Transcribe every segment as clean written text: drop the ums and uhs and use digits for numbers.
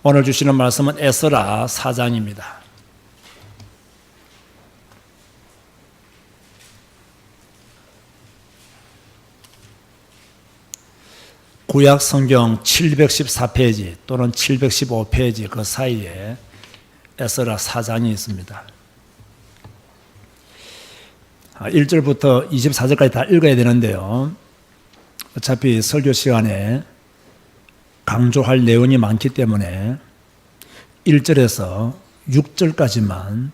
오늘 주시는 말씀은 에스라 4장입니다. 구약 성경 714페이지 또는 715페이지 그 사이에 에스라 4장이 있습니다. 1절부터 24절까지 다 읽어야 되는데요. 어차피 설교 시간에 강조할 내용이 많기 때문에 1절에서 6절까지만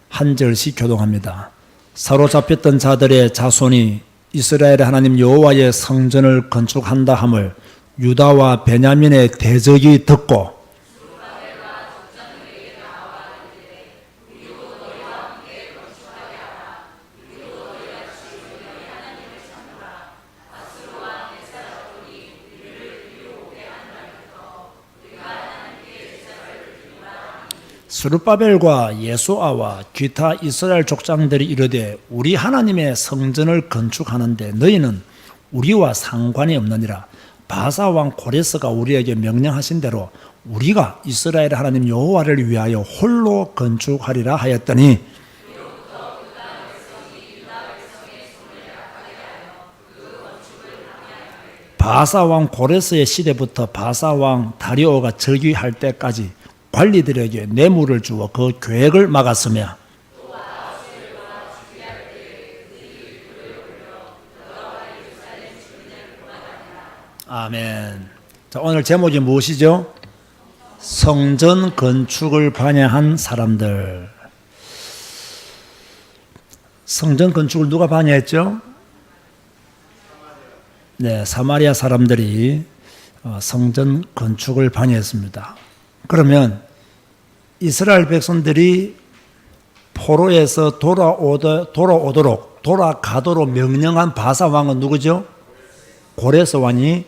한 절씩 교독합니다. 사로잡혔던 자들의 자손이 이스라엘의 하나님 여호와의 성전을 건축한다 함을 유다와 베냐민의 대적이 듣고 스룹바벨과 예수아와 기타 이스라엘 족장들이 이르되 우리 하나님의 성전을 건축하는데 너희는 우리와 상관이 없느니라. 바사 왕 고레스가 우리에게 명령하신 대로 우리가 이스라엘 하나님 여호와를 위하여 홀로 건축하리라 하였더니 바사 왕 고레스의 시대부터 바사 왕 다리오가 즉위할 때까지 관리들에게 뇌물을 주어 그 계획을 막았으며 아멘. 자, 오늘 제목이 무엇이죠? 성전 건축을 반대한 사람들. 성전 건축을 누가 반대했죠? 네, 사마리아 사람들이 성전 건축을 반대했습니다. 그러면 이스라엘 백성들이 포로에서 돌아가도록 명령한 바사 왕은 누구죠? 고레스 왕이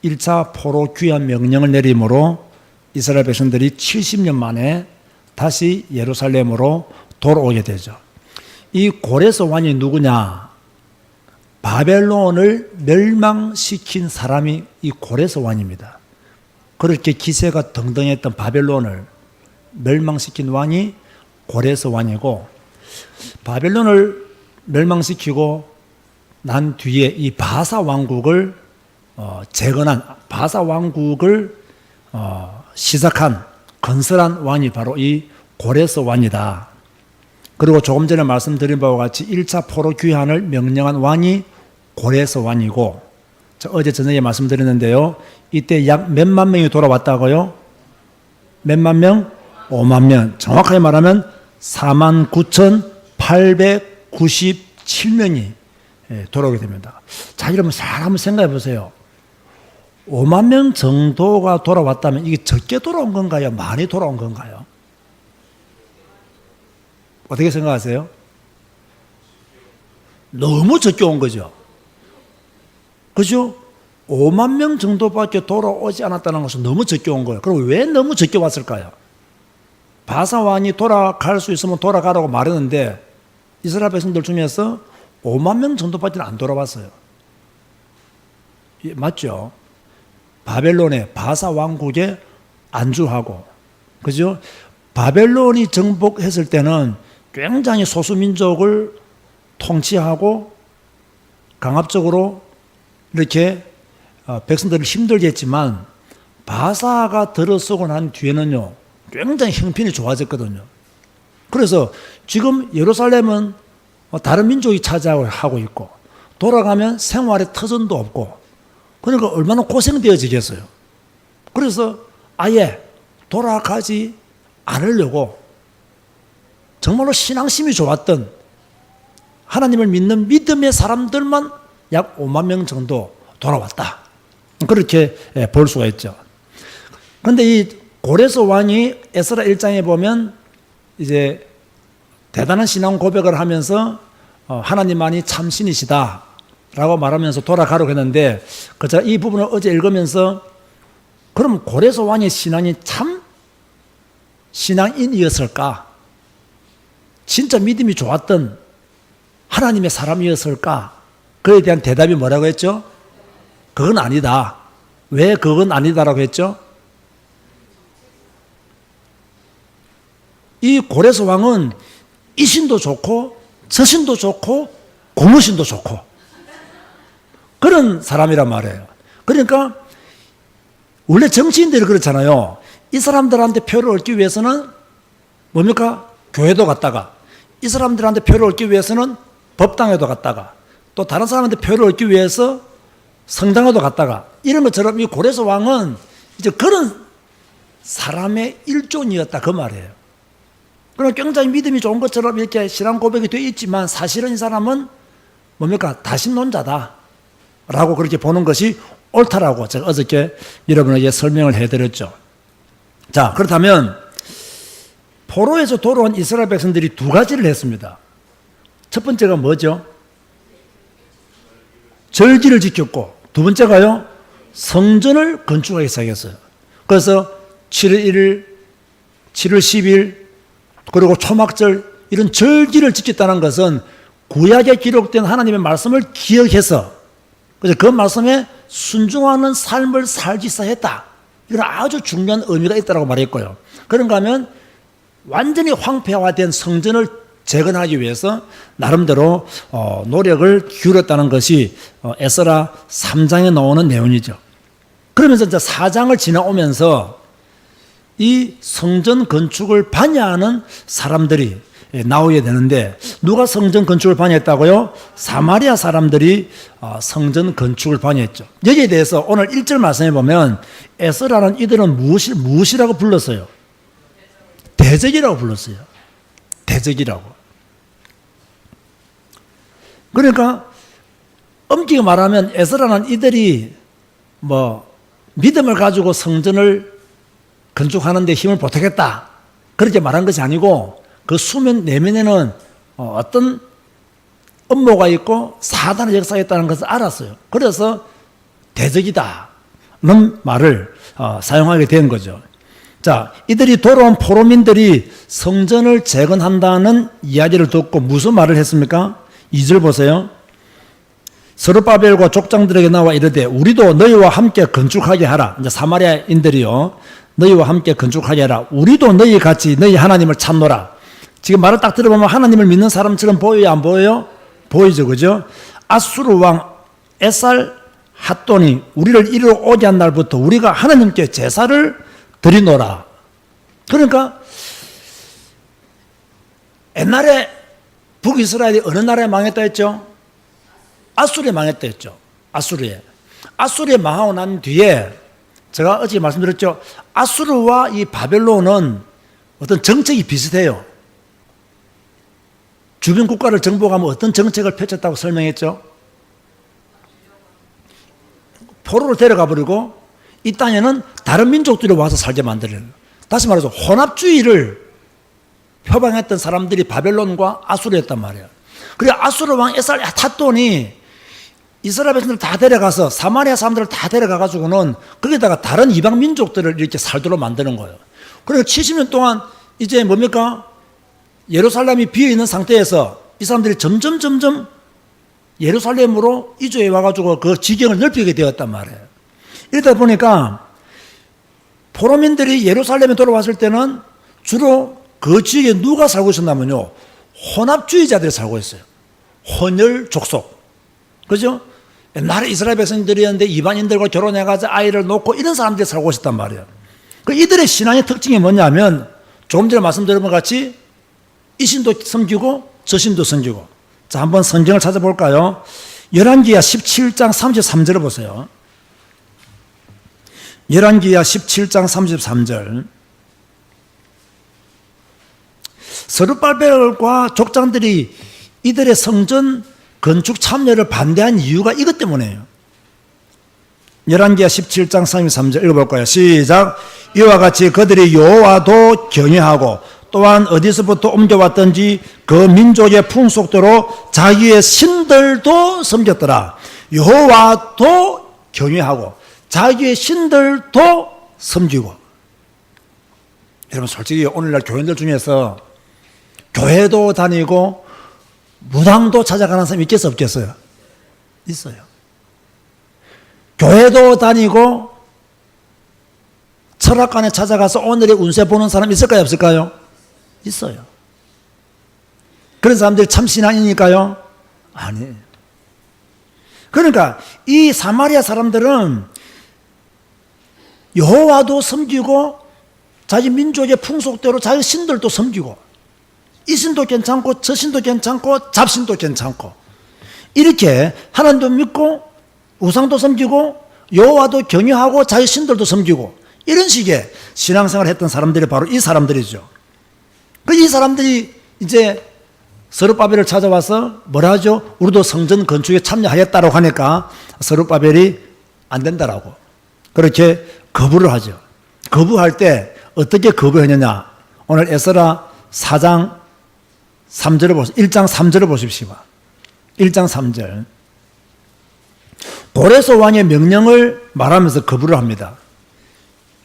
1차 포로 귀환 명령을 내림으로 이스라엘 백성들이 70년 만에 다시 예루살렘으로 돌아오게 되죠. 이 고레스 왕이 누구냐? 바벨론을 멸망시킨 사람이 이 고레스 왕입니다. 그렇게 기세가 등등했던 바벨론을 멸망시킨 왕이 고레스 왕이고, 바벨론을 멸망시키고 난 뒤에 이 바사 왕국을 재건한, 바사 왕국을 시작한 건설한 왕이 바로 이 고레스 왕이다. 그리고 조금 전에 말씀드린 바와 같이 1차 포로 귀환을 명령한 왕이 고레스 왕이고, 어제 저녁에 말씀드렸는데요. 이때 약 몇만 명이 돌아왔다고요? 몇만 명? 5만 명. 정확하게 말하면 49,897명이 돌아오게 됩니다. 자, 여러분 잘 한번 생각해 보세요. 5만 명 정도가 돌아왔다면 이게 적게 돌아온 건가요? 많이 돌아온 건가요? 어떻게 생각하세요? 너무 적게 온 거죠. 그죠? 5만 명 정도밖에 돌아오지 않았다는 것은 너무 적게 온 거예요. 그럼 왜 너무 적게 왔을까요? 바사 왕이 돌아갈 수 있으면 돌아가라고 말했는데 이스라엘 백성들 중에서 5만 명 정도밖에 안 돌아왔어요. 맞죠? 바벨론의 바사 왕국에 안주하고, 그죠? 바벨론이 정복했을 때는 굉장히 소수민족을 통치하고 강압적으로 이렇게 백성들을 힘들게 했지만 바사가 들어서고 난 뒤에는요 굉장히 형편이 좋아졌거든요. 그래서 지금 예루살렘은 다른 민족이 차지하고 있고 돌아가면 생활의 터전도 없고 그러니까 얼마나 고생되어지겠어요. 그래서 아예 돌아가지 않으려고 정말로 신앙심이 좋았던 하나님을 믿는 믿음의 사람들만 약 5만 명 정도 돌아왔다. 그렇게 볼 수가 있죠. 그런데 이 고레스 왕이 에스라 1장에 보면 이제 대단한 신앙 고백을 하면서 하나님만이 참신이시다 라고 말하면서 돌아가려고 했는데, 제가 이 부분을 어제 읽으면서 그럼 고레스 왕의 신앙이 참 신앙인이었을까? 진짜 믿음이 좋았던 하나님의 사람이었을까? 그에 대한 대답이 뭐라고 했죠? 그건 아니다. 왜 그건 아니다라고 했죠? 이 고레스 왕은 이 신도 좋고 저 신도 좋고 고무신도 좋고 그런 사람이란 말이에요. 그러니까 원래 정치인들이 그렇잖아요. 이 사람들한테 표를 얻기 위해서는 뭡니까? 교회도 갔다가, 이 사람들한테 표를 얻기 위해서는 법당에도 갔다가, 또 다른 사람한테 표를 얻기 위해서 성당에도 갔다가, 이런 것처럼 이 고레스 왕은 이제 그런 사람의 일종이었다 그 말이에요. 그럼 굉장히 믿음이 좋은 것처럼 이렇게 신앙 고백이 되어 있지만 사실은 이 사람은 뭡니까? 다신론자다 라고 그렇게 보는 것이 옳다라고 제가 어저께 여러분에게 설명을 해드렸죠. 자, 그렇다면 포로에서 돌아온 이스라엘 백성들이 두 가지를 했습니다. 첫 번째가 뭐죠? 절기를 지켰고, 두 번째가요, 성전을 건축하기 시작했어요. 그래서 7월 1일, 7월 10일, 그리고 초막절, 이런 절기를 지켰다는 것은 구약에 기록된 하나님의 말씀을 기억해서 그래서 그 말씀에 순종하는 삶을 살기 시작했다. 이건 아주 중요한 의미가 있다고 말했고요. 그런가 하면 완전히 황폐화된 성전을 재건하기 위해서 나름대로 노력을 기울였다는 것이 에스라 3장에 나오는 내용이죠. 그러면서 이제 4장을 지나오면서 이 성전 건축을 반대하는 사람들이 나오게 되는데 누가 성전 건축을 반대했다고요? 사마리아 사람들이 성전 건축을 반대했죠. 여기에 대해서 오늘 1절 말씀에 보면 에스라는 이들은 무엇이라고 불렀어요? 대적이라고 불렀어요. 대적이라고. 그러니까 엄격히 말하면 에스라는 이들이 믿음을 가지고 성전을 건축하는 데 힘을 보태겠다 그렇게 말한 것이 아니고 그 수면 내면에는 어떤 음모가 있고 사단의 역사가 있다는 것을 알았어요. 그래서 대적이다는 말을 사용하게 된 거죠. 자, 이들이 돌아온 포로민들이 성전을 재건한다는 이야기를 듣고 무슨 말을 했습니까? 2절 보세요. 스룹바벨과 족장들에게 나와 이르되 우리도 너희와 함께 건축하게 하라. 이제 사마리아인들이요, 너희와 함께 건축하게 하라. 우리도 너희 같이 너희 하나님을 찾노라. 지금 말을 딱 들어보면 하나님을 믿는 사람처럼 보여요, 안 보여요? 보이죠, 그죠? 아수르 왕 에살 핫돈이 우리를 이리로 오게 한 날부터 우리가 하나님께 제사를 드리노라. 그러니까 옛날에 북이스라엘이 어느 나라에 망했다 했죠? 아수르에 망했다 했죠. 아수르에 망하고 난 뒤에 제가 어제 말씀드렸죠. 아수르와 이 바벨론은 어떤 정책이 비슷해요. 주변 국가를 정복하면 어떤 정책을 펼쳤다고 설명했죠? 포로로 데려가 버리고 이 땅에는 다른 민족들이 와서 살게 만들어요. 다시 말해서 혼합주의를 표방했던 사람들이 바벨론과 아수르였단 말이에요. 그리고 아수르 왕 에살 핫돈이 이스라엘 백성들 다 데려가서 사마리아 사람들을 다 데려가가지고는 거기다가 다른 이방 민족들을 이렇게 살도록 만드는 거예요. 그래서 70년 동안 이제 뭡니까? 예루살렘이 비어있는 상태에서 이 사람들이 점점 예루살렘으로 이주해 와가지고 그 지경을 넓히게 되었단 말이에요. 이러다 보니까 포로민들이 예루살렘에 돌아왔을 때는 주로 그 지역에 누가 살고 있었냐면요, 혼합주의자들이 살고 있어요. 혼혈 족속. 그죠? 옛날에 이스라엘 백성들이었는데 이방인들과 결혼해가지고 아이를 놓고 이런 사람들이 살고 있었단 말이에요. 그 이들의 신앙의 특징이 뭐냐면 조금 전에 말씀드린 것 같이 이 신도 섬기고 저 신도 섬기고. 자, 한번 성경을 찾아볼까요? 열왕기하 17장 33절을 보세요. 열왕기하 17장 33절. 스룹바벨과 족장들이 이들의 성전 건축 참여를 반대한 이유가 이것 때문이에요. 열왕기하 17장 33절 읽어볼까요? 시작. 이와 같이 그들이 여호와도 경외하고 또한 어디서부터 옮겨왔던지 그 민족의 풍속대로 자기의 신들도 섬겼더라. 여호와도 경외하고 자기의 신들도 섬기고. 여러분 솔직히 오늘날 교인들 중에서 교회도 다니고 무당도 찾아가는 사람이 있겠어요, 없겠어요? 있어요. 교회도 다니고 철학관에 찾아가서 오늘의 운세 보는 사람 있을까요, 없을까요? 있어요. 그런 사람들이 참 신앙이니까요? 아니에요. 그러니까 이 사마리아 사람들은 여호와도 섬기고 자기 민족의 풍속대로 자기 신들도 섬기고 이 신도 괜찮고 저 신도 괜찮고 잡신도 괜찮고 이렇게 하나님도 믿고 우상도 섬기고 여호와도 경외하고 자기 신들도 섬기고 이런 식의 신앙생활을 했던 사람들이 바로 이 사람들이죠. 이 사람들이 이제 스룹바벨을 찾아와서 뭐라 하죠? 우리도 성전 건축에 참여하겠다고 하니까 스룹바벨이 안 된다라고 그렇게 거부를 하죠. 거부할 때 어떻게 거부했느냐? 오늘 에스라 4장 3절을 보십시오. 1장 3절을 보십시오. 1장 3절. 고레스 왕의 명령을 말하면서 거부를 합니다.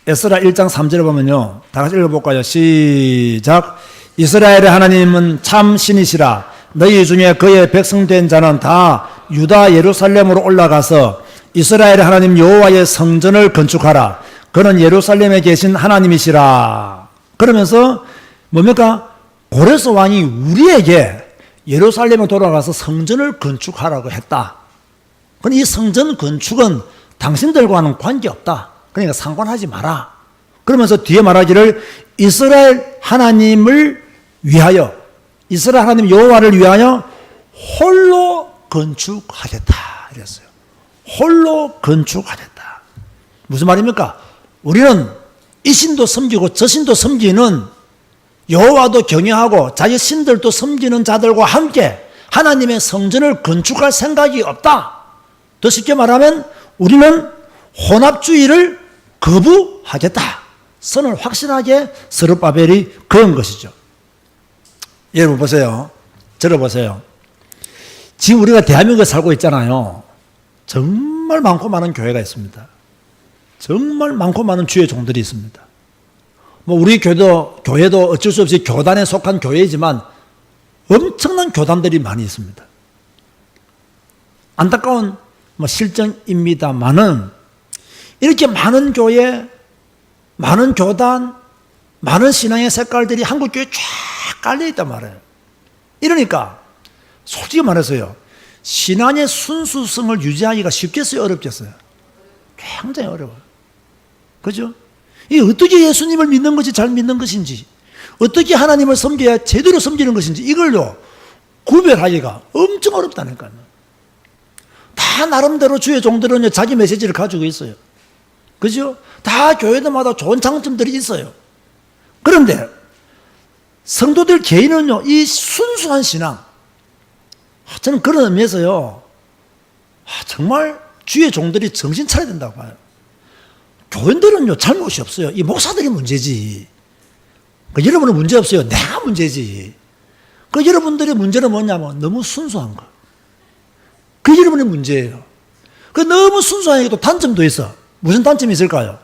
에스라 1장 3절을 보면요. 다 같이 읽어볼까요? 시작. 이스라엘의 하나님은 참 신이시라. 너희 중에 그의 백성된 자는 다 유다 예루살렘으로 올라가서 이스라엘의 하나님 여호와의 성전을 건축하라. 그는 예루살렘에 계신 하나님이시라. 그러면서 뭡니까? 고레스 왕이 우리에게 예루살렘에 돌아가서 성전을 건축하라고 했다. 그런데 이 성전 건축은 당신들과는 관계없다. 그러니까 상관하지 마라. 그러면서 뒤에 말하기를 이스라엘 하나님을 위하여 이스라엘 하나님 여호와를 위하여 홀로 건축하겠다 이랬어요. 홀로 건축하겠다. 무슨 말입니까? 우리는 이 신도 섬기고 저 신도 섬기는 여호와도 경외하고 자기 신들도 섬기는 자들과 함께 하나님의 성전을 건축할 생각이 없다. 더 쉽게 말하면 우리는 혼합주의를 거부하겠다. 선을 확실하게 스룹바벨이 그은 것이죠. 여러분 보세요. 저를 보세요. 지금 우리가 대한민국에 살고 있잖아요. 정말 많고 많은 교회가 있습니다. 정말 많고 많은 주의 종들이 있습니다. 우리 교회도 어쩔 수 없이 교단에 속한 교회이지만 엄청난 교단들이 많이 있습니다. 안타까운 실정입니다만은 이렇게 많은 교회, 많은 교단, 많은 신앙의 색깔들이 한국 교회에 쫙 깔려 있단 말이에요. 이러니까 솔직히 말해서요, 신앙의 순수성을 유지하기가 쉽겠어요, 어렵겠어요? 굉장히 어려워요. 그죠? 이 어떻게 예수님을 믿는 것이 잘 믿는 것인지, 어떻게 하나님을 섬겨야 제대로 섬기는 것인지 이걸요 구별하기가 엄청 어렵다니까요. 다 나름대로 주의 종들은 자기 메시지를 가지고 있어요. 그죠? 다 교회들마다 좋은 장점들이 있어요. 그런데 성도들 개인은요, 이 순수한 신앙, 저는 그런 의미에서요, 정말 주의 종들이 정신 차려야 된다고 봐요. 교인들은요, 잘못이 없어요. 이 목사들이 문제지. 여러분은 문제 없어요. 내가 문제지. 여러분들의 문제는 뭐냐면 너무 순수한 거. 여러분의 문제예요. 너무 순수하게 또 단점도 있어. 무슨 단점이 있을까요?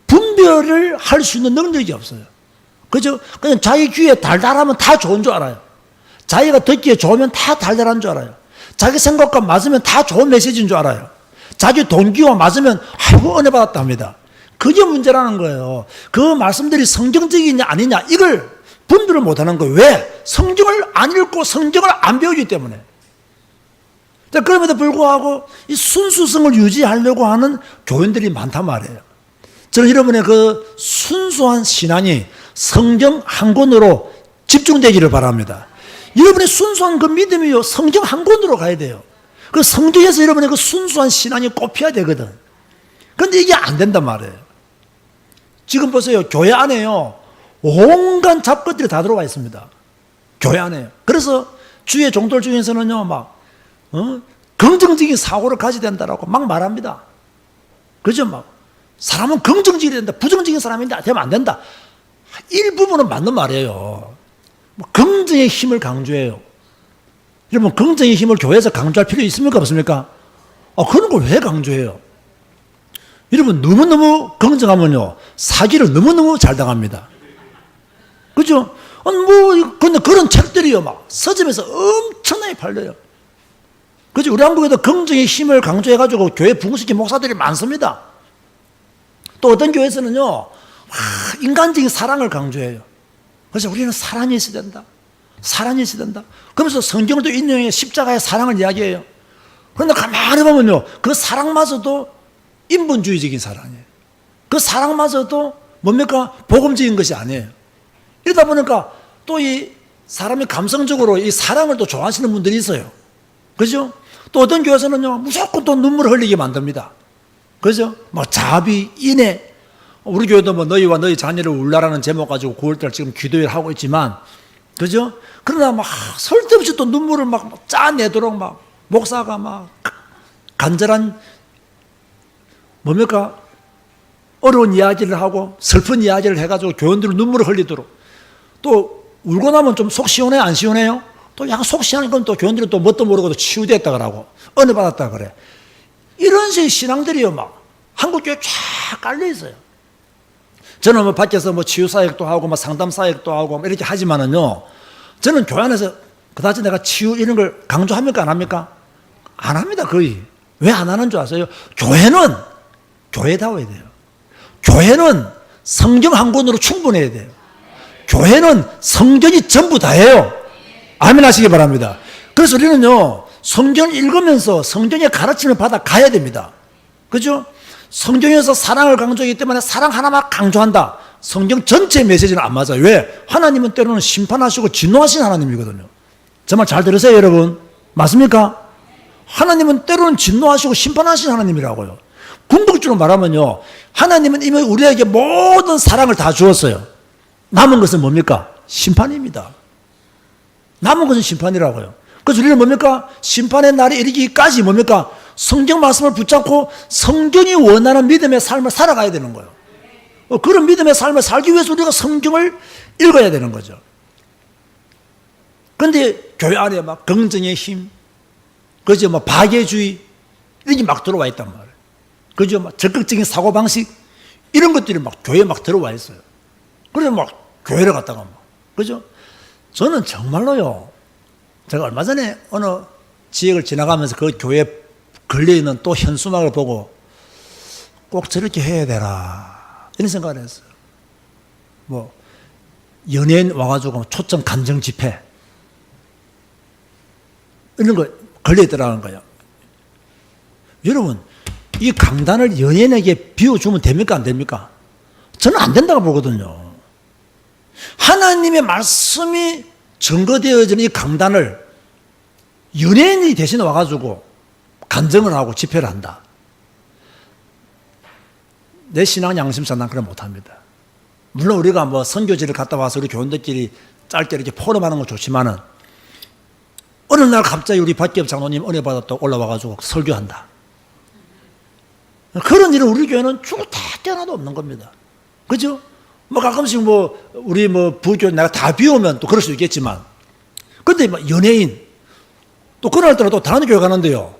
분별을 할 수 있는 능력이 없어요. 그죠? 그냥 자기 귀에 달달하면 다 좋은 줄 알아요. 자기가 듣기에 좋으면 다 달달한 줄 알아요. 자기 생각과 맞으면 다 좋은 메시지인 줄 알아요. 자기 동기와 맞으면 아이고 은혜 받았다 합니다. 그게 문제라는 거예요. 그 말씀들이 성경적이냐 아니냐 이걸 분별을 못하는 거예요. 왜? 성경을 안 읽고 성경을 안 배우기 때문에. 그럼에도 불구하고 이 순수성을 유지하려고 하는 교인들이 많단 말이에요. 저는 여러분의 그 순수한 신앙이 성경 한 권으로 집중되기를 바랍니다. 여러분의 순수한 그 믿음이요, 성경 한 권으로 가야 돼요. 그 성경에서 여러분의 그 순수한 신앙이 꼽혀야 되거든. 그런데 이게 안 된단 말이에요. 지금 보세요. 교회 안에요, 온갖 잡것들이 다 들어와 있습니다. 교회 안에요. 그래서 주의 종들 중에서는요, 긍정적인 사고를 가져야 된다라고 막 말합니다. 그죠? 사람은 긍정적이 된다. 부정적인 사람인데 되면 안 된다. 일부분은 맞는 말이에요. 긍정의 힘을 강조해요. 여러분, 긍정의 힘을 교회에서 강조할 필요 있습니까? 없습니까? 그런 걸 왜 강조해요? 여러분, 너무너무 긍정하면요, 사기를 너무너무 잘 당합니다. 그죠? 근데 그런 책들이요, 서점에서 엄청나게 팔려요. 그죠? 우리 한국에도 긍정의 힘을 강조해가지고 교회 부흥시킨 목사들이 많습니다. 또 어떤 교회에서는요, 인간적인 사랑을 강조해요. 그래서 우리는 사랑이 있어야 된다. 사랑이 있어야 된다. 그러면서 성경도 인용해 십자가의 사랑을 이야기해요. 그런데 가만히 보면요, 그 사랑마저도 인본주의적인 사랑이에요. 그 사랑마저도 뭡니까? 복음적인 것이 아니에요. 이러다 보니까 또 이 사람이 감성적으로 이 사랑을 또 좋아하시는 분들이 있어요. 그죠? 또 어떤 교회에서는요, 무조건 또 눈물을 흘리게 만듭니다. 그죠? 뭐 자비, 인애. 우리 교회도 뭐 너희와 너희 자녀를 울라라는 제목 가지고 9월달 지금 기도회를 하고 있지만, 그죠? 그러나 막 쓸데없이 또 눈물을 막 짜내도록 막 목사가 막 간절한 뭡니까? 어려운 이야기를 하고 슬픈 이야기를 해가지고 교원들은 눈물을 흘리도록, 또 울고 나면 좀 속 시원해 안 시원해요? 또 약간 속 시원한 건 또 교원들은 또 뭣도 모르고 치유됐다 그러고 은혜 받았다 그래. 이런 식의 신앙들이요 막 한국교회 쫙 깔려 있어요. 저는 뭐 밖에서 뭐 치유 사역도 하고 뭐 상담 사역도 하고 뭐 이렇게 하지만은요, 저는 교회 안에서 그다지 내가 치유 이런 걸 강조합니까 안 합니까? 안 합니다. 거의. 왜 안 하는 줄 아세요? 교회는 교회다워야 돼요. 교회는 성경 한 권으로 충분해야 돼요. 교회는 성경이 전부 다예요. 아멘 하시기 바랍니다. 그래서 우리는요, 성경을 읽으면서 성경의 가르침을 받아 가야 됩니다. 그죠? 성경에서 사랑을 강조하기 때문에 사랑 하나만 강조한다. 성경 전체 메시지는 안 맞아요. 왜? 하나님은 때로는 심판하시고 진노하신 하나님이거든요. 정말 잘 들으세요, 여러분. 맞습니까? 하나님은 때로는 진노하시고 심판하신 하나님이라고요. 궁극적으로 말하면요, 하나님은 이미 우리에게 모든 사랑을 다 주었어요. 남은 것은 뭡니까? 심판입니다. 남은 것은 심판이라고요. 그래서 우리는 뭡니까? 심판의 날이 이르기까지 뭡니까? 성경 말씀을 붙잡고 성경이 원하는 믿음의 삶을 살아가야 되는 거예요. 그런 믿음의 삶을 살기 위해서 우리가 성경을 읽어야 되는 거죠. 그런데 교회 안에 막 긍정의 힘, 그죠? 뭐 박애주의, 이런 게 막 들어와 있단 말이에요. 그죠? 막 적극적인 사고방식, 이런 것들이 막 교회에 막 들어와 있어요. 그래서 막 교회를 갔다가 막, 그죠? 저는 정말로요, 제가 얼마 전에 어느 지역을 지나가면서 그 교회에 걸려있는 또 현수막을 보고 꼭 저렇게 해야 되나, 이런 생각을 했어요. 뭐, 연예인 와가지고 초점 간정 집회, 이런 거 걸려있더라는 거예요. 여러분, 이 강단을 연예인에게 비워주면 됩니까? 안 됩니까? 저는 안 된다고 보거든요. 하나님의 말씀이 증거되어지는 이 강단을 연예인이 대신 와가지고 간증을 하고 집회를 한다. 내 신앙 양심상 난 그래 못합니다. 물론 우리가 뭐 선교지를 갔다 와서 우리 교원들끼리 짧게 이렇게 포럼하는 건 좋지만은, 어느 날 갑자기 우리 박기엽 장로님 은혜 받았다고 올라와가지고 설교한다. 그런 일은 우리 교회는 죽었다 깨어나도 없는 겁니다. 그죠? 뭐 가끔씩 뭐 우리 뭐 부교회 내가 다 비우면 또 그럴 수 있겠지만, 근데 뭐 연예인 또 그날따라 또 다른 교회 가는데요,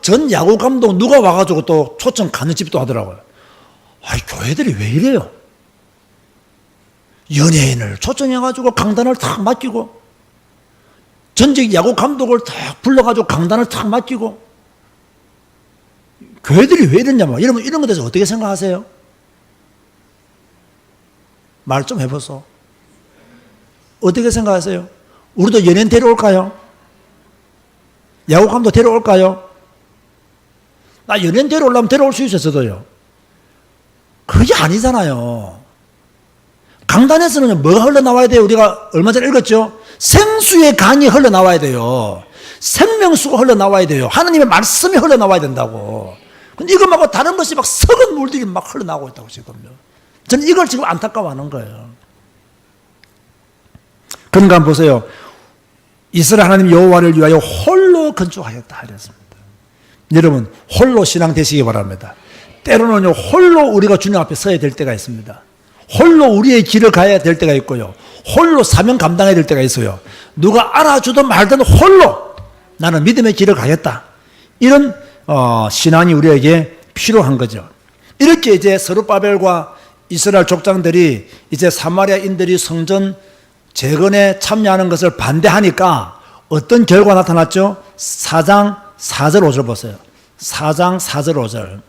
전 야구 감독 누가 와가지고 또 초청 가는 집도 하더라고요. 아이, 교회들이 왜 이래요? 연예인을 초청해가지고 강단을 탁 맡기고, 전직 야구 감독을 탁 불러가지고 강단을 탁 맡기고, 교회들이 왜 이랬냐면, 여러분 이런 것에 대해서 어떻게 생각하세요? 말 좀 해보소. 어떻게 생각하세요? 우리도 연예인 데려올까요? 야구 감독 데려올까요? 나 연예인 데려오려면 데려올 수 있었어도요. 그게 아니잖아요. 강단에서는 뭐가 흘러나와야 돼요? 우리가 얼마 전에 읽었죠? 생수의 강이 흘러나와야 돼요. 생명수가 흘러나와야 돼요. 하나님의 말씀이 흘러나와야 된다고. 근데 이거 말고 다른 것이 막 썩은 물들이 막 흘러나오고 있다고 지금요. 저는 이걸 지금 안타까워하는 거예요. 그런가 한번 보세요. 이스라엘 하나님 여호와를 위하여 홀로 건축하였다 이랬습니다. 여러분 홀로 신앙 되시기 바랍니다. 때로는요 홀로 우리가 주님 앞에 서야 될 때가 있습니다. 홀로 우리의 길을 가야 될 때가 있고요, 홀로 사명 감당해야 될 때가 있어요. 누가 알아주든 말든 홀로 나는 믿음의 길을 가겠다, 이런 신앙이 우리에게 필요한 거죠. 이렇게 이제 스룹바벨과 이스라엘 족장들이 이제 사마리아인들이 성전 재건에 참여하는 것을 반대하니까 어떤 결과가 나타났죠? 4장 4절 5절 보세요. 4장 4절 5절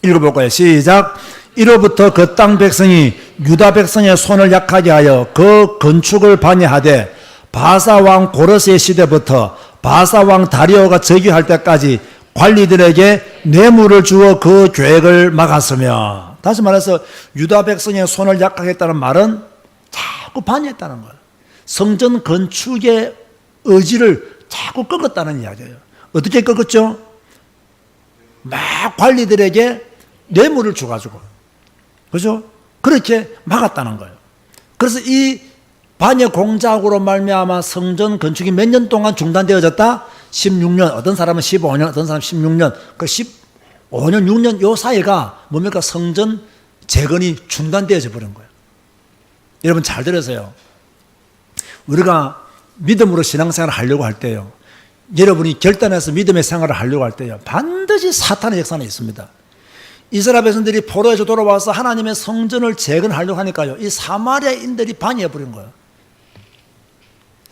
읽어볼까요? 시작. 이로부터 그 땅 백성이 유다 백성의 손을 약하게 하여 그 건축을 방해하되 바사 왕 고르스의 시대부터 바사 왕 다리오가 즉위할 때까지 관리들에게 뇌물을 주어 그 계획을 막았으며, 다시 말해서 유다 백성의 손을 약하게 했다는 말은 자꾸 방해했다는 거예요. 성전 건축의 의지를 자꾸 꺾었다는 이야기예요. 어떻게 꺾었죠? 막 관리들에게 뇌물을 줘가지고, 그죠? 그렇게 막았다는 거예요. 그래서 이 반역 공작으로 말미암아 성전 건축이 몇 년 동안 중단되어졌다? 16년, 어떤 사람은 15년, 어떤 사람은 16년, 그 15년, 6년 요 사이가 뭡니까? 성전 재건이 중단되어져 버린 거예요. 여러분 잘 들으세요. 우리가 믿음으로 신앙생활을 하려고 할 때요, 여러분이 결단해서 믿음의 생활을 하려고 할 때요, 반드시 사탄의 역사는 있습니다. 이스라엘 백성들이 포로에서 돌아와서 하나님의 성전을 재건하려고 하니까요, 이 사마리아인들이 방해해버린 거예요.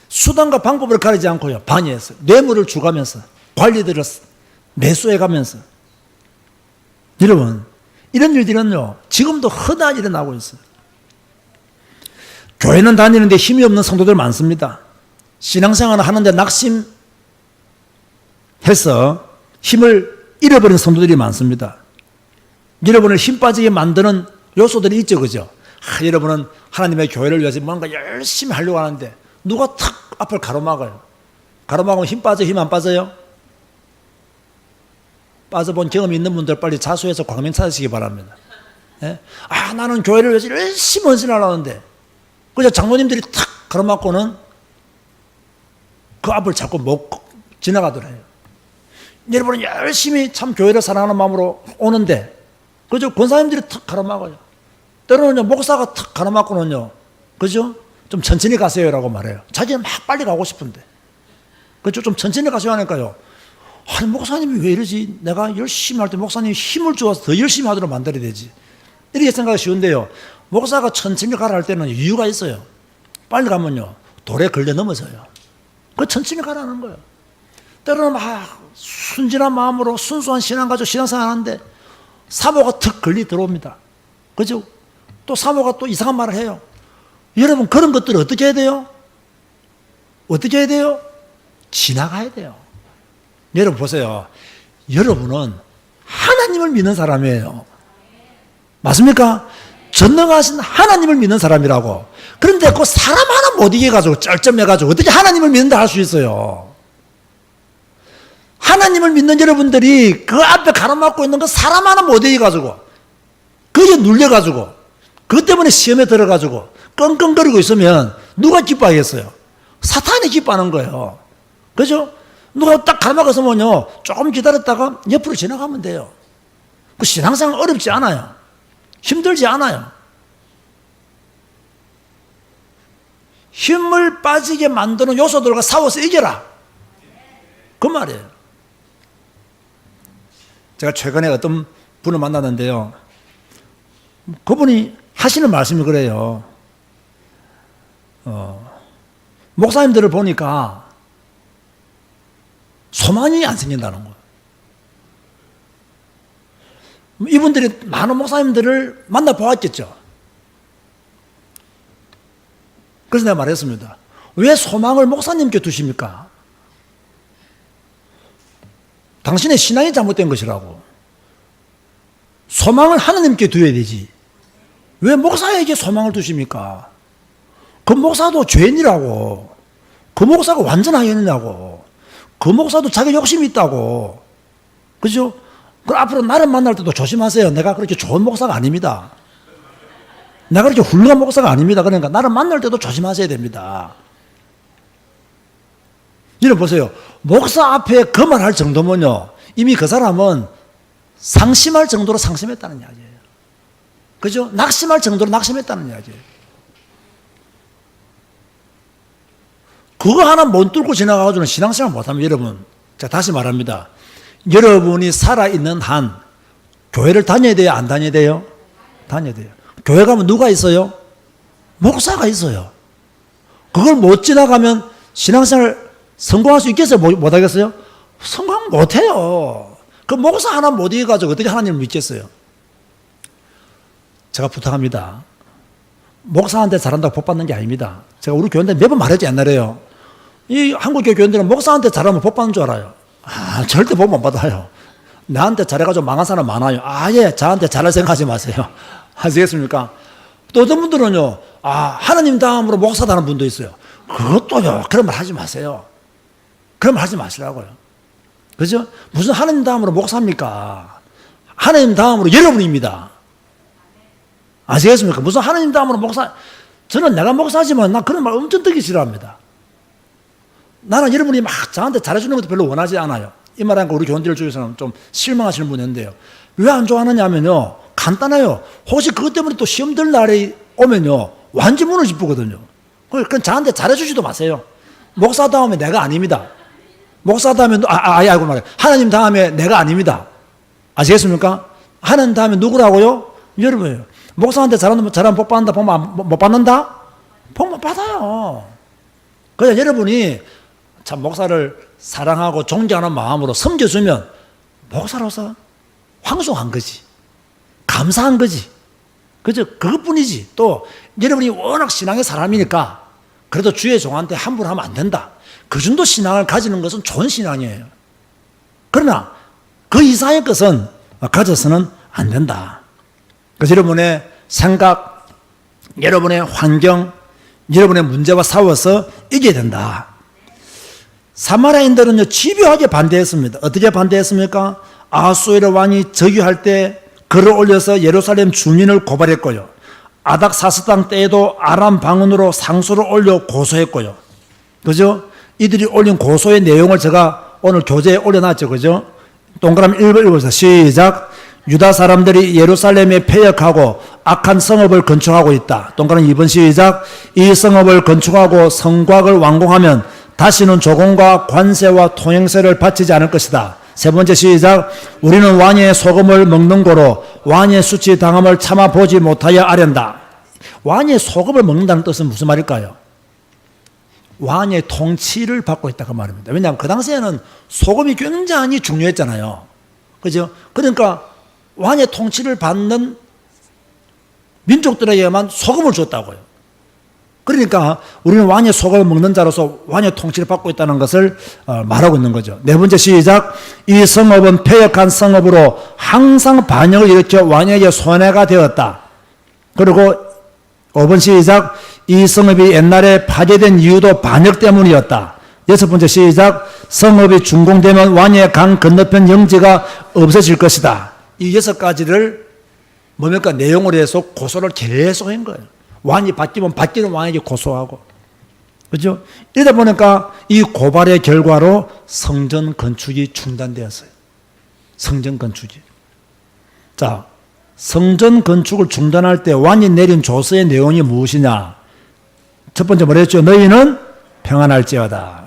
수단과 방법을 가리지 않고요, 방해했어요. 뇌물을 주가면서, 관리들을 매수해가면서. 여러분, 이런 일들은요, 지금도 흔하게 일어나고 있어요. 교회는 다니는데 힘이 없는 성도들 많습니다. 신앙생활을 하는데 낙심해서 힘을 잃어버린 성도들이 많습니다. 여러분을 힘 빠지게 만드는 요소들이 있죠, 그죠? 여러분은 하나님의 교회를 위해서 뭔가 열심히 하려고 하는데 누가 탁 앞을 가로막아요. 가로막으면 힘 빠져, 힘 안 빠져요? 빠져본 경험이 있는 분들 빨리 자수해서 광명 찾으시기 바랍니다. 예? 나는 교회를 위해서 열심히 헌신하려는데, 그저 장로님들이 탁 가로막고는 그 앞을 자꾸 못 지나가더래요. 여러분은 열심히 참 교회를 사랑하는 마음으로 오는데, 그죠? 권사님들이 탁 가로막아요. 때로는요, 목사가 탁 가로막고는요, 그죠? 좀 천천히 가세요라고 말해요. 자기는 막 빨리 가고 싶은데. 그죠? 좀 천천히 가세요 하니까요, 아니, 목사님이 왜 이러지? 내가 열심히 할 때 목사님이 힘을 주어서 더 열심히 하도록 만들어야 되지. 이렇게 생각이 쉬운데요, 목사가 천천히 가라 할 때는 이유가 있어요. 빨리 가면요, 돌에 걸려 넘어져요. 그 천천히 가라는 거예요. 때로는 막 순진한 마음으로 순수한 신앙 가지고 신앙생활 하는데 사모가 턱 걸리 들어옵니다. 그죠? 또 사모가 또 이상한 말을 해요. 여러분, 그런 것들을 어떻게 해야 돼요? 어떻게 해야 돼요? 지나가야 돼요. 여러분 보세요. 여러분은 하나님을 믿는 사람이에요. 맞습니까? 전능하신 하나님을 믿는 사람이라고. 그런데 그 사람 하나 못 이겨가지고 쩔쩔매가지고 어떻게 하나님을 믿는다 할 수 있어요? 하나님을 믿는 여러분들이 그 앞에 가로막고 있는 그 사람 하나 못 이겨가지고, 그게 눌려가지고, 그것 때문에 시험에 들어가지고 끙끙거리고 있으면 누가 기뻐하겠어요? 사탄이 기뻐하는 거예요. 그죠? 누가 딱 가로막았으면요, 조금 기다렸다가 옆으로 지나가면 돼요. 그 신앙생활 어렵지 않아요. 힘들지 않아요. 힘을 빠지게 만드는 요소들과 싸워서 이겨라, 그 말이에요. 제가 최근에 어떤 분을 만났는데요, 그분이 하시는 말씀이 그래요. 목사님들을 보니까 소망이 안 생긴다는 거예요. 이분들이 많은 목사님들을 만나보았겠죠. 그래서 내가 말했습니다. 왜 소망을 목사님께 두십니까? 당신의 신앙이 잘못된 것이라고. 소망을 하나님께 두어야 되지. 왜 목사에게 소망을 두십니까? 그 목사도 죄인이라고. 그 목사가 완전하겠느냐고. 그 목사도 자기 욕심이 있다고. 그죠? 그 앞으로 나를 만날 때도 조심하세요. 내가 그렇게 좋은 목사가 아닙니다. 내가 그렇게 훌륭한 목사가 아닙니다. 그러니까 나를 만날 때도 조심하셔야 됩니다. 여러분 보세요. 목사 앞에 그 말 할 정도면요, 이미 그 사람은 상심할 정도로 상심했다는 이야기예요. 그죠? 낙심할 정도로 낙심했다는 이야기예요. 그거 하나 못 뚫고 지나가가지고는 신앙생활 못하면, 여러분, 자, 다시 말합니다. 여러분이 살아있는 한 교회를 다녀야 돼요? 안 다녀야 돼요? 다녀야 돼요. 교회 가면 누가 있어요? 목사가 있어요. 그걸 못 지나가면 신앙생활 성공할 수 있겠어요? 못 하겠어요? 성공 못 해요. 그 목사 하나 못 이겨가지고 어떻게 하나님을 믿겠어요? 제가 부탁합니다. 목사한테 잘한다고 복 받는 게 아닙니다. 제가 우리 교인들 몇 번 말했죠, 옛날에요. 이 한국교 교인들은 목사한테 잘하면 복 받는 줄 알아요. 절대 복 못 받아요. 나한테 잘해가지고 망한 사람 많아요. 아예 저한테 잘할 생각하지 마세요. 아시겠습니까? 또 어떤 분들은요, 하나님 다음으로 목사다는 분도 있어요. 그것도요, 그런 말 하지 마세요. 그런 말 하지 마시라고요. 그죠? 무슨 하나님 다음으로 목사입니까? 하나님 다음으로 여러분입니다. 아시겠습니까? 무슨 하나님 다음으로 목사, 저는 내가 목사지만 나 그런 말 엄청 듣기 싫어합니다. 나는 여러분이 막 저한테 잘해주는 것도 별로 원하지 않아요. 이 말하니까 우리 교원들 중에서는 좀 실망하시는 분이 있는데요. 왜 안 좋아하느냐면요, 간단해요. 혹시 그것 때문에 또 시험 들 날이 오면요, 완전 무너지거든요. 그건 저한테 잘해주지도 마세요. 목사 다음에 내가 아닙니다. 목사 다음에, 알고 말해요. 하나님 다음에 내가 아닙니다. 아시겠습니까? 하나님 다음에 누구라고요? 여러분이에요. 목사한테 잘하면 복 받는다, 못 받는다? 복 못 받아요. 그냥 여러분이 참 목사를 사랑하고 존경하는 마음으로 섬겨주면 목사로서 황송한 거지. 감사한 거지. 그죠? 그것뿐이지. 또 여러분이 워낙 신앙의 사람이니까 그래도 주의 종한테 함부로 하면 안 된다. 그 정도 신앙을 가지는 것은 좋은 신앙이에요. 그러나 그 이상의 것은 가져서는 안 된다. 그래서 여러분의 생각, 여러분의 환경, 여러분의 문제와 싸워서 이겨야 된다. 사마리아인들은요, 집요하게 반대했습니다. 어떻게 반대했습니까? 아하수에르 왕이 즉위할 때 글을 올려서 예루살렘 주민을 고발했고요. 아닥사스당 때에도 아람 방언으로 상소를 올려 고소했고요. 그죠? 이들이 올린 고소의 내용을 제가 오늘 교재에 올려놨죠. 그죠? 동그라미 1번 읽어보세요. 시작. 유다 사람들이 예루살렘에 폐역하고 악한 성읍을 건축하고 있다. 동그라미 2번 시작. 이 성읍을 건축하고 성곽을 완공하면 다시는 조공과 관세와 통행세를 바치지 않을 것이다. 세 번째 시작. 우리는 왕의 소금을 먹는 거로 왕의 수치 당함을 참아보지 못하여 아련다. 왕의 소금을 먹는다는 뜻은 무슨 말일까요? 왕의 통치를 받고 있다 그 말입니다. 왜냐하면 그 당시에는 소금이 굉장히 중요했잖아요. 그죠? 그러니까 왕의 통치를 받는 민족들에게만 소금을 줬다고요. 그러니까 우리는 왕의 소금을 먹는 자로서 왕의 통치를 받고 있다는 것을 말하고 있는 거죠. 네 번째 시작. 이 성읍은 폐역한 성읍으로 항상 반역을 일으켜 왕에게 손해가 되었다. 그리고 5번 시작. 이 성읍이 옛날에 파괴된 이유도 반역 때문이었다. 여섯 번째 시작. 성읍이 준공되면 왕의 강 건너편 영지가 없어질 것이다. 이 6가지를 뭡니까? 내용으로 해서 고소를 계속 한 거예요. 왕이 바뀌면 바뀌는 왕에게 고소하고. 그죠? 이러다 보니까 이 고발의 결과로 성전 건축이 중단되었어요. 성전 건축이. 자, 성전 건축을 중단할 때 왕이 내린 조서의 내용이 무엇이냐? 첫 번째 뭐랬죠? 너희는 평안할지어다.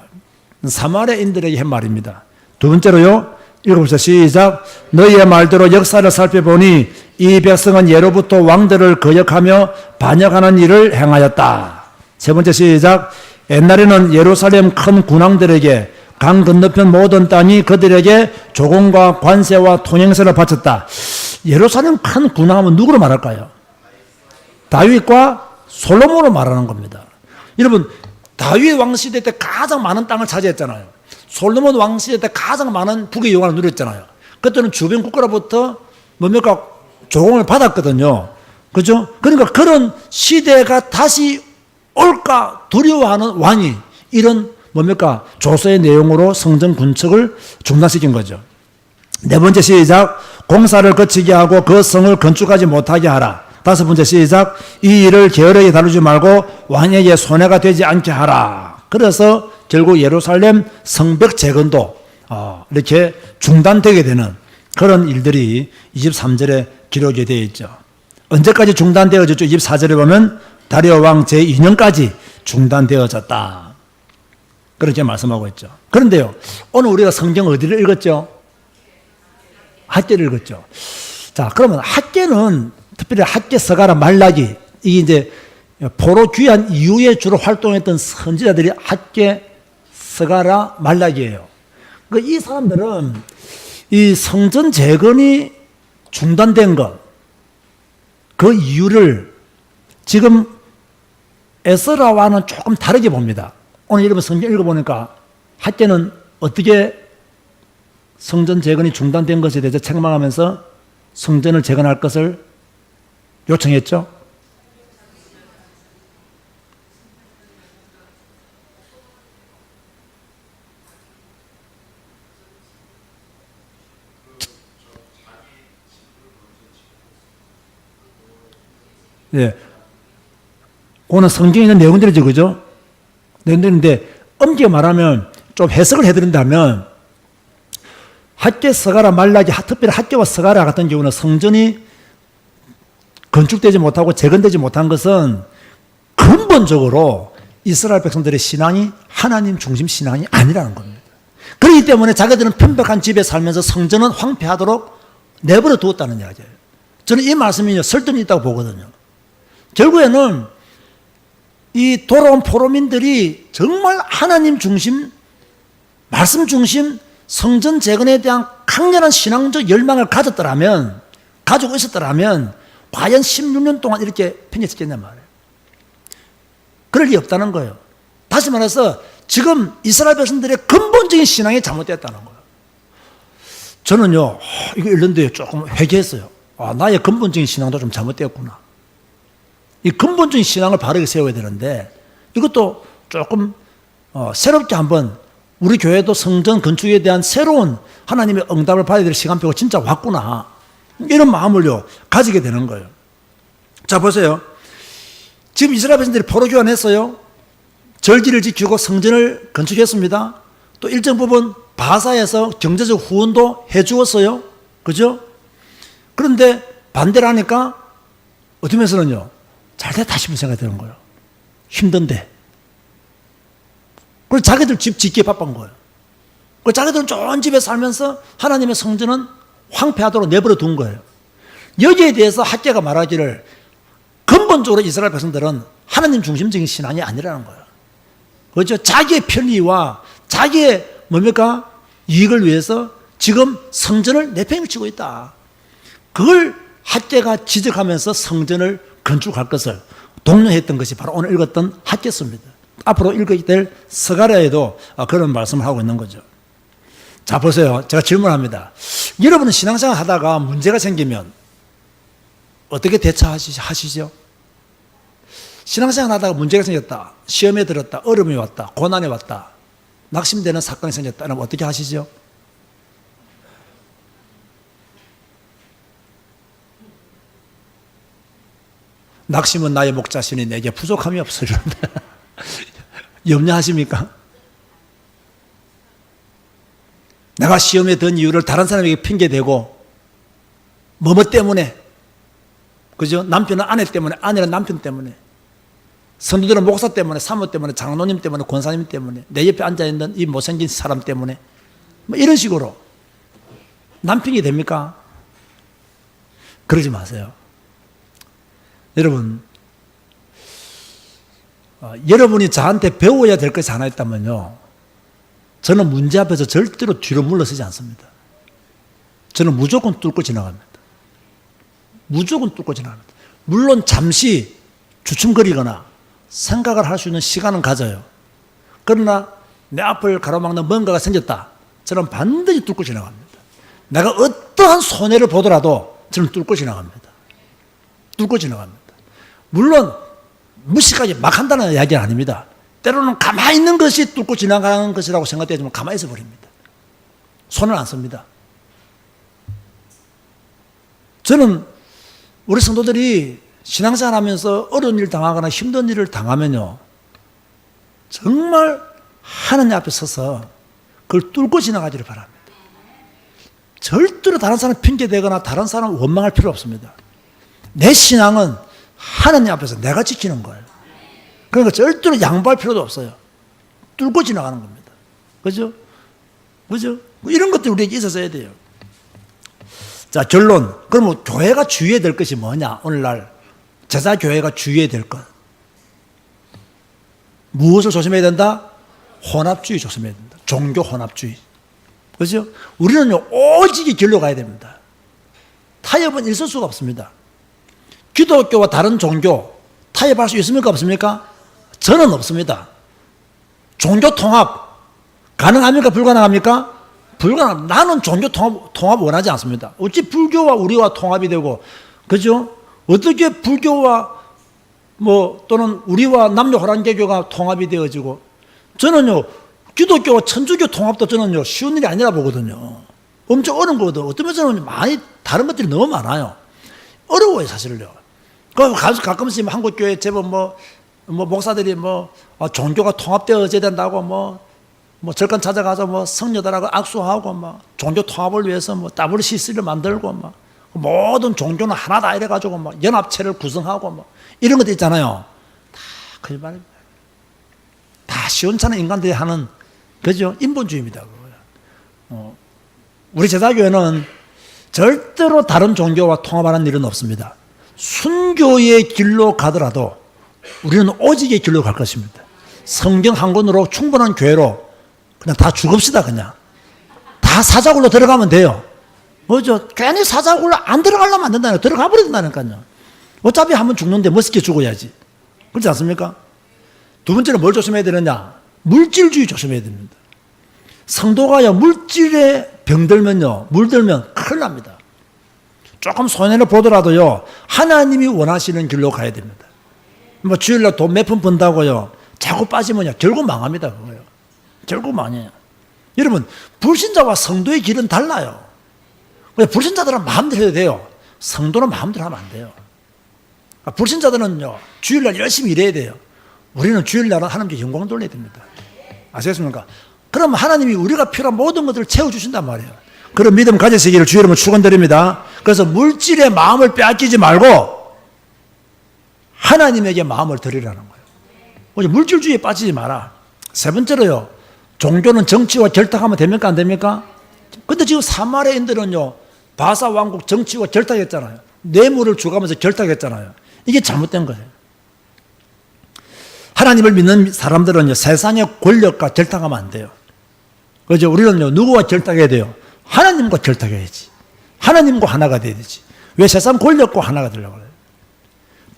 사마리아인들에게 한 말입니다. 두 번째로요. 읽어보세요. 시작. 너희의 말대로 역사를 살펴보니 이 백성은 예로부터 왕들을 거역하며 반역하는 일을 행하였다. 세 번째 시작. 옛날에는 예루살렘 큰 군왕들에게 강 건너편 모든 땅이 그들에게 조공과 관세와 통행세를 바쳤다. 예루살렘 큰 군왕은 누구로 말할까요? 다윗과 솔로몬으로 말하는 겁니다. 여러분, 다윗 왕시대 때 가장 많은 땅을 차지했잖아요. 솔로몬 왕시대 때 가장 많은 북의 영광을 누렸잖아요. 그때는 주변 국가로부터 뭡니까? 조공을 받았거든요. 그죠? 그러니까 그런 시대가 다시 올까 두려워하는 왕이 이런 뭡니까? 조서의 내용으로 성전 군축을 중단시킨 거죠. 네 번째 시작. 공사를 거치게 하고 그 성을 건축하지 못하게 하라. 다섯 번째 시작. 이 일을 게으르게 다루지 말고 왕에게 손해가 되지 않게 하라. 그래서 결국 예루살렘 성벽 재건도 이렇게 중단되게 되는 그런 일들이 23절에 기록이 되어 있죠. 언제까지 중단되어졌죠? 24절에 보면 다리오 왕 제2년까지 중단되어졌다. 그렇게 말씀하고 있죠. 그런데요, 오늘 우리가 성경 어디를 읽었죠? 학계를 읽었죠. 자, 그러면 학계는 특별히 학계, 서가라, 말라기, 이게 이제 포로 귀환 이후에 주로 활동했던 선지자들이 학계, 서가라, 말라기예요. 그러니까 이 사람들은 이 성전 재건이 중단된 것, 그 이유를 지금 에스라와는 조금 다르게 봅니다. 오늘 여러분 성경 읽어보니까 학계는 어떻게 성전 재건이 중단된 것에 대해서 책망하면서 성전을 재건할 것을 요청했죠. 예. 그거는 성경에 있는 내용들이죠, 그죠? 내용들인데, 엄격히 말하면 좀 해석을 해드린다면, 학계 서가라 말라기, 특별히 학계와 서가라 같은 경우는 성전이 건축되지 못하고 재건되지 못한 것은 근본적으로 이스라엘 백성들의 신앙이 하나님 중심 신앙이 아니라는 겁니다. 그렇기 때문에 자기들은 편백한 집에 살면서 성전은 황폐하도록 내버려 두었다는 이야기예요. 저는 이 말씀이 설득이 있다고 보거든요. 결국에는 이 돌아온 포로민들이 정말 하나님 중심, 말씀 중심 성전 재건에 대한 강렬한 신앙적 열망을 가지고 있었더라면 과연 16년 동안 이렇게 평정했겠냔 말이에요. 그럴 리 없다는 거예요. 다시 말해서 지금 이스라엘 백성들의 근본적인 신앙이 잘못됐다는 거예요. 저는요, 이거 읽는데 조금 회개했어요. 나의 근본적인 신앙도 좀 잘못되었구나. 이 근본적인 신앙을 바르게 세워야 되는데 이것도 조금 새롭게 한번 우리 교회도 성전 건축에 대한 새로운 하나님의 응답을 받아야 될 시간표가 진짜 왔구나. 이런 마음을요 가지게 되는 거예요. 자, 보세요. 지금 이스라엘 백성들이 포로 교환했어요. 절기를 지키고 성전을 건축했습니다. 또 일정 부분 바사에서 경제적 후원도 해주었어요. 그죠? 그런데 반대를 하니까 어떤 면에서는요, 잘 됐다 싶은 생각이 드는 거예요. 힘든데. 그래서 자기들 집 짓기에 바쁜 거예요. 그래서 자기들은 좋은 집에 살면서 하나님의 성전은 황폐하도록 내버려 둔 거예요. 여기에 대해서 학계가 말하기를 근본적으로 이스라엘 백성들은 하나님 중심적인 신앙이 아니라는 거예요. 그렇죠? 자기의 편리와 자기의 뭡니까? 이익을 위해서 지금 성전을 내팽개치고 있다. 그걸 학계가 지적하면서 성전을 건축할 것을 독려했던 것이 바로 오늘 읽었던 학계서입니다. 앞으로 읽어야 될 스가랴에도 그런 말씀을 하고 있는 거죠. 자, 보세요. 제가 질문합니다. 여러분은 신앙생활 하다가 문제가 생기면 어떻게 대처하시죠? 신앙생활 하다가 문제가 생겼다. 시험에 들었다. 어려움이 왔다. 고난이 왔다. 낙심되는 사건이 생겼다. 그럼 어떻게 하시죠? 낙심은 나의 목자시니 내게 부족함이 없으리라. 염려하십니까? 내가 시험에 든 이유를 다른 사람에게 핑계대고 뭐뭐 때문에, 그죠? 남편은 아내 때문에, 아내는 남편 때문에, 성도들은 목사 때문에, 사모 때문에, 장로님 때문에, 권사님 때문에, 내 옆에 앉아있는 이 못생긴 사람 때문에, 뭐 이런 식으로 남편이 됩니까? 그러지 마세요. 여러분, 여러분이 저한테 배워야 될 것이 하나 있다면요, 저는 문제 앞에서 절대로 뒤로 물러서지 않습니다. 저는 무조건 뚫고 지나갑니다. 무조건 뚫고 지나갑니다. 물론 잠시 주춤거리거나 생각을 할 수 있는 시간은 가져요. 그러나 내 앞을 가로막는 뭔가가 생겼다. 저는 반드시 뚫고 지나갑니다. 내가 어떠한 손해를 보더라도 저는 뚫고 지나갑니다. 뚫고 지나갑니다. 물론 무식하게 막 한다는 이야기는 아닙니다. 때로는 가만히 있는 것이 뚫고 지나가는 것이라고 생각되지만 가만히 있어 버립니다. 손을 안 씁니다. 저는 우리 성도들이 신앙생활 하면서 어려운 일을 당하거나 힘든 일을 당하면요, 정말 하나님 앞에 서서 그걸 뚫고 지나가기를 바랍니다. 절대로 다른 사람 핑계대거나 다른 사람 원망할 필요 없습니다. 내 신앙은 하나님 앞에서 내가 지키는 거예요. 그러니까 절대로 양보할 필요도 없어요. 뚫고 지나가는 겁니다. 그죠? 그죠? 이런 것들이 우리에게 있어야 돼요. 자, 결론. 그러면 교회가 주의해야 될 것이 뭐냐? 오늘날 제자교회가 주의해야 될 것. 무엇을 조심해야 된다? 혼합주의 조심해야 된다. 종교 혼합주의. 그죠? 우리는요, 오직이 길로 가야 됩니다. 타협은 있을 수가 없습니다. 기독교와 다른 종교 타협할 수 있습니까? 없습니까? 저는 없습니다. 종교 통합 가능합니까? 불가능합니까? 불가능. 나는 종교 통합 원하지 않습니다. 어찌 불교와 우리와 통합이 되고, 그죠? 어떻게 불교와 또는 우리와 남녀 호랑개교가 통합이 되어지고, 저는요, 기독교와 천주교 통합도 저는요, 쉬운 일이 아니라 보거든요. 엄청 어려운 거거든요. 어떤 면에서는 많이, 다른 것들이 너무 많아요. 어려워요, 사실은요. 가끔씩 한국교회 제법 목사들이 종교가 통합되어져야 된다고 절간 찾아가서 성녀들하고 악수하고 종교 통합을 위해서 WCC를 만들고 모든 종교는 하나다 이래가지고 연합체를 구성하고 이런 것들 있잖아요. 다 거짓말입니다. 다 시원찮은 인간들이 하는, 그죠? 인본주의입니다. 우리 제자교회는 절대로 다른 종교와 통합하는 일은 없습니다. 순교의 길로 가더라도 우리는 오직의 길로 갈 것입니다. 성경 한 권으로 충분한 교회로 그냥 다 죽읍시다. 그냥 다 사자굴로 들어가면 돼요. 뭐죠? 괜히 사자굴로 안 들어가려면 안 된다니까. 들어가 버려야 된다니까요. 어차피 한번 죽는데 멋있게 죽어야지. 그렇지 않습니까? 두 번째는 뭘 조심해야 되느냐? 물질주의 조심해야 됩니다. 성도가요, 물질에 병들면요, 물들면 큰일 납니다. 조금 손해를 보더라도요, 하나님이 원하시는 길로 가야 됩니다. 주일날 돈 몇 푼 번다고요, 자꾸 빠지면요, 결국 망합니다. 그거요. 결국 망해요. 여러분, 불신자와 성도의 길은 달라요. 불신자들은 마음대로 해도 돼요. 성도는 마음대로 하면 안 돼요. 불신자들은요, 주일날 열심히 일해야 돼요. 우리는 주일날은 하나님께 영광 돌려야 됩니다. 아시겠습니까? 그럼 하나님이 우리가 필요한 모든 것들을 채워주신단 말이에요. 그런 믿음 가지시기를 주의 이름으로 축원드립니다. 그래서 물질의 마음을 빼앗기지 말고 하나님에게 마음을 드리라는 거예요. 물질주의에 빠지지 마라. 세 번째로요, 종교는 정치와 결탁하면 됩니까? 안 됩니까? 근데 지금 사마리아인들은요, 바사 왕국 정치와 결탁했잖아요. 뇌물을 주가면서 결탁했잖아요. 이게 잘못된 거예요. 하나님을 믿는 사람들은요, 세상의 권력과 결탁하면 안 돼요. 그죠? 우리는요, 누구와 결탁해야 돼요? 하나님과 결탁해야지. 하나님과 하나가 돼야 되지. 왜 세상 권력과 하나가 되려고 그래요?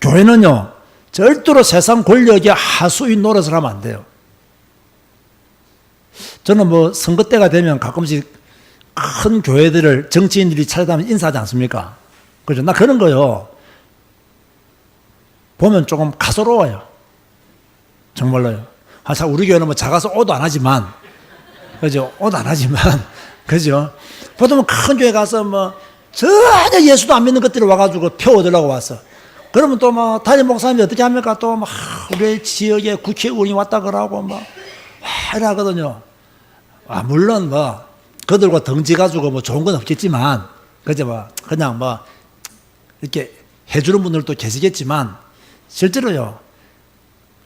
교회는요, 절대로 세상 권력의 하수인 노릇을 하면 안 돼요. 저는 선거 때가 되면 가끔씩 큰 교회들을 정치인들이 찾아다니면 인사하지 않습니까? 그죠? 나 그런 거요, 보면 조금 가소로워요. 정말로요. 우리 교회는 작아서 오도 안 하지만, 그죠? 오도 안 하지만, 그죠? 보통 큰 교회 가서 전혀 예수도 안 믿는 것들이 와가지고 표 얻으려고 왔어. 그러면 또 담임 목사님이 어떻게 합니까? 또 우리 지역에 국회의원이 왔다 그러고 이래 하거든요. 물론 그들과 덩지 가지고 좋은 건 없겠지만, 그죠? 그냥 이렇게 해주는 분들도 계시겠지만, 실제로요,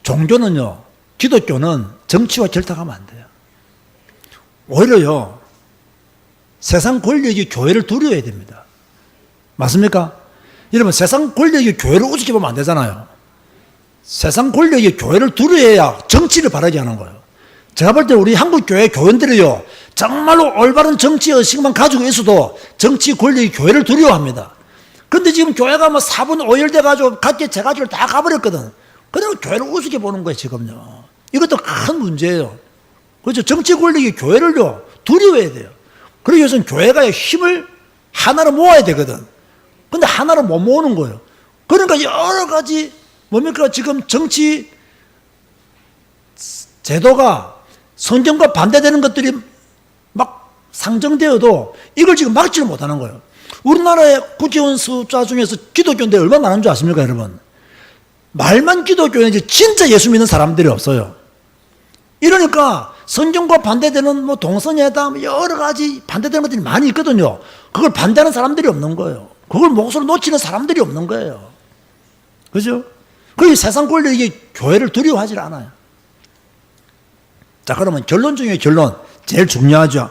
종교는요, 기독교는 정치와 결탁하면 안 돼요. 오히려요, 세상 권력이 교회를 두려워해야 됩니다. 맞습니까? 여러분, 세상 권력이 교회를 우습게 보면 안 되잖아요. 세상 권력이 교회를 두려워해야 정치를 바라게 하는 거예요. 제가 볼 때 우리 한국 교회 교인들이요, 정말로 올바른 정치 의식만 가지고 있어도 정치 권력이 교회를 두려워합니다. 그런데 지금 교회가 4분 5일 돼가지고 각계 제가지고 다 가버렸거든. 그래서 교회를 우습게 보는 거예요, 지금요. 이것도 큰 문제예요. 그렇죠? 정치 권력이 교회를요, 두려워해야 돼요. 그러기 위해서는 교회가 힘을 하나로 모아야 되거든. 근데 하나로 못 모으는 거예요. 그러니까 여러 가지, 지금 정치 제도가 성경과 반대되는 것들이 상정되어도 이걸 지금 막지를 못하는 거예요. 우리나라의 국회의원 숫자 중에서 기독교인데 얼마나 많은 줄 아십니까, 여러분? 말만 기독교인이지 진짜 예수 믿는 사람들이 없어요. 이러니까 성경과 반대되는 동성애다 여러 가지 반대되는 것들이 많이 있거든요. 그걸 반대하는 사람들이 없는 거예요. 그걸 목소리 놓치는 사람들이 없는 거예요. 그죠? 그 세상 권력이 교회를 두려워하지 않아요. 자, 그러면 결론 중에 결론, 제일 중요하죠.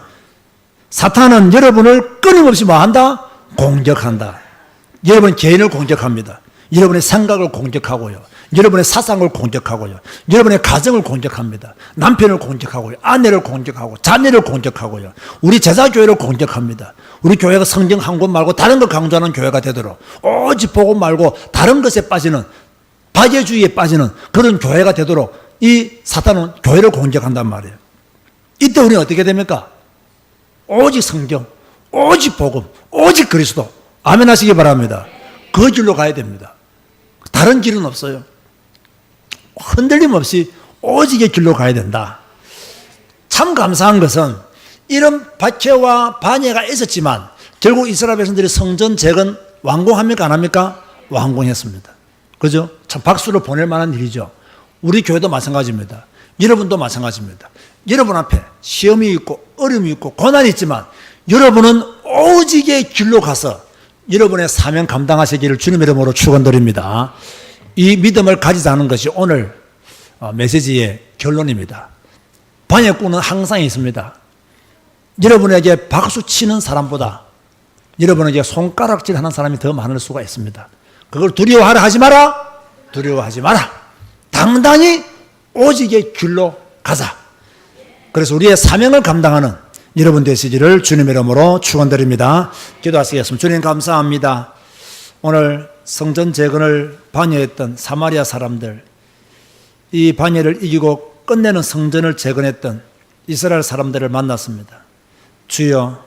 사탄은 여러분을 끊임없이 뭐한다? 공격한다. 여러분 개인을 공격합니다. 여러분의 생각을 공격하고요. 여러분의 사상을 공격하고요. 여러분의 가정을 공격합니다. 남편을 공격하고요. 아내를 공격하고 자녀를 공격하고요. 우리 제자교회를 공격합니다. 우리 교회가 성경 한 권 말고 다른 걸 강조하는 교회가 되도록 오직 복음 말고 다른 것에 빠지는 박애주의에 빠지는 그런 교회가 되도록 이 사탄은 교회를 공격한단 말이에요. 이때 우리는 어떻게 됩니까? 오직 성경, 오직 복음, 오직 그리스도. 아멘 하시기 바랍니다. 그 길로 가야 됩니다. 다른 길은 없어요. 흔들림 없이 오직의 길로 가야 된다. 참 감사한 것은 이런 박해와 반해가 있었지만 결국 이스라엘 백성들이 성전 재건 완공합니까? 안 합니까? 완공했습니다. 그죠? 참 박수를 보낼 만한 일이죠. 우리 교회도 마찬가지입니다. 여러분도 마찬가지입니다. 여러분 앞에 시험이 있고 어려움이 있고 고난이 있지만 여러분은 오직의 길로 가서 여러분의 사명 감당하시기를 주님 이름으로 축원드립니다. 이 믿음을 가지자는 것이 오늘 메시지의 결론입니다. 반역꾼은 항상 있습니다. 여러분에게 박수 치는 사람보다 여러분에게 손가락질 하는 사람이 더 많을 수가 있습니다. 그걸 두려워하라 하지 마라. 두려워하지 마라. 당당히 오직의 길로 가자. 그래서 우리의 사명을 감당하는 여러분 되시기를 주님 이름으로 축원드립니다. 기도하시겠습니다. 주님 감사합니다. 오늘 성전 재건을 반대했던 사마리아 사람들, 이 반역을 이기고 끝내는 성전을 재건했던 이스라엘 사람들을 만났습니다. 주여,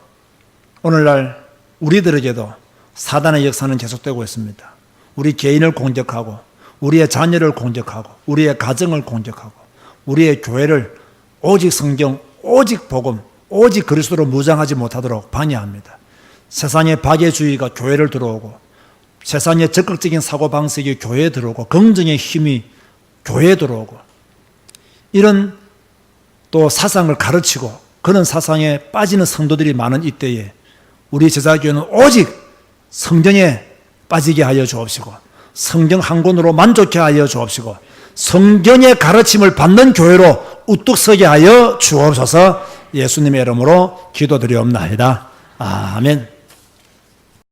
오늘날 우리들에게도 사단의 역사는 계속되고 있습니다. 우리 개인을 공격하고 우리의 자녀를 공격하고 우리의 가정을 공격하고 우리의 교회를 오직 성경, 오직 복음, 오직 그리스도로 무장하지 못하도록 방해합니다. 세상의 박애주의가 교회를 들어오고 세상의 적극적인 사고방식이 교회에 들어오고 긍정의 힘이 교회에 들어오고 이런 또 사상을 가르치고 그런 사상에 빠지는 성도들이 많은 이때에 우리 제자교회는 오직 성경에 빠지게 하여 주옵시고 성경 한 권으로 만족해 하여 주옵시고 성경의 가르침을 받는 교회로 우뚝 서게 하여 주옵소서. 예수님의 이름으로 기도드리옵나이다. 아멘.